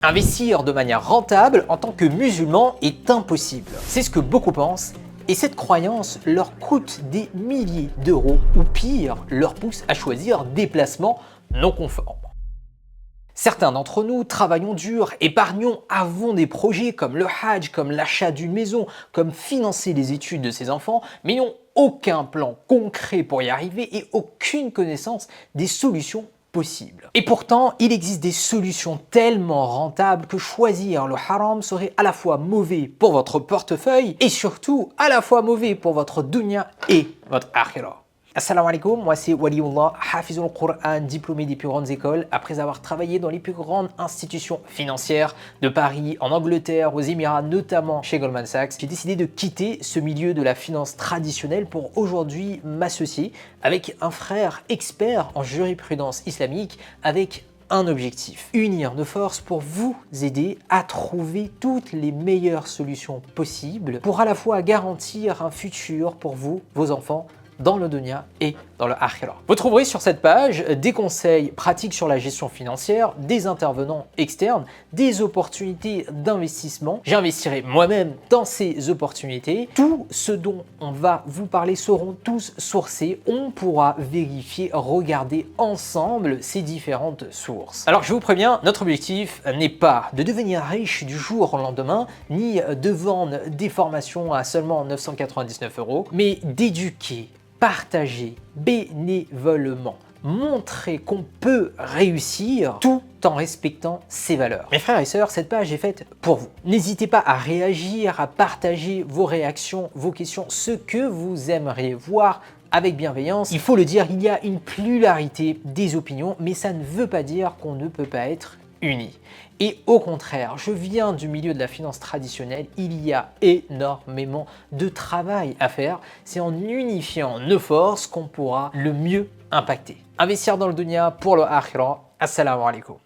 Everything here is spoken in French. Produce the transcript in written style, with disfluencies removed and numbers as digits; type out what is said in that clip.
Investir de manière rentable en tant que musulman est impossible. C'est ce que beaucoup pensent et cette croyance leur coûte des milliers d'euros ou pire, leur pousse à choisir des placements non conformes. Certains d'entre nous travaillons dur, épargnons, avons des projets comme le Hajj, comme l'achat d'une maison, comme financer les études de ses enfants, mais n'ont aucun plan concret pour y arriver et aucune connaissance des solutions possibles. Et pourtant, il existe des solutions tellement rentables que choisir le haram serait à la fois mauvais pour votre portefeuille et surtout à la fois mauvais pour votre dunya et votre akhirah. Assalamu alaikum, moi c'est Waliullah, Hafizul Qur'an, diplômé des plus grandes écoles. Après avoir travaillé dans les plus grandes institutions financières de Paris, en Angleterre, aux Émirats, notamment chez Goldman Sachs, j'ai décidé de quitter ce milieu de la finance traditionnelle pour aujourd'hui m'associer avec un frère expert en jurisprudence islamique avec un objectif, unir nos forces pour vous aider à trouver toutes les meilleures solutions possibles pour à la fois garantir un futur pour vous, vos enfants, dans le dunya et dans le akhirah. Vous trouverez sur cette page des conseils pratiques sur la gestion financière, des intervenants externes, des opportunités d'investissement. J'investirai moi-même dans ces opportunités. Tout ce dont on va vous parler seront tous sourcés. On pourra vérifier, regarder ensemble ces différentes sources. Alors je vous préviens, notre objectif n'est pas de devenir riche du jour au lendemain, ni de vendre des formations à seulement 999 €, mais d'éduquer, partager bénévolement, montrer qu'on peut réussir tout en respectant ses valeurs. Mes frères et sœurs, cette page est faite pour vous. N'hésitez pas à réagir, à partager vos réactions, vos questions, ce que vous aimeriez voir avec bienveillance. Il faut le dire, il y a une pluralité des opinions, mais ça ne veut pas dire qu'on ne peut pas être unis. Et au contraire, je viens du milieu de la finance traditionnelle, il y a énormément de travail à faire. C'est en unifiant nos forces qu'on pourra le mieux impacter. Investir dans le dunya pour le akhirah. Assalamu alaikum.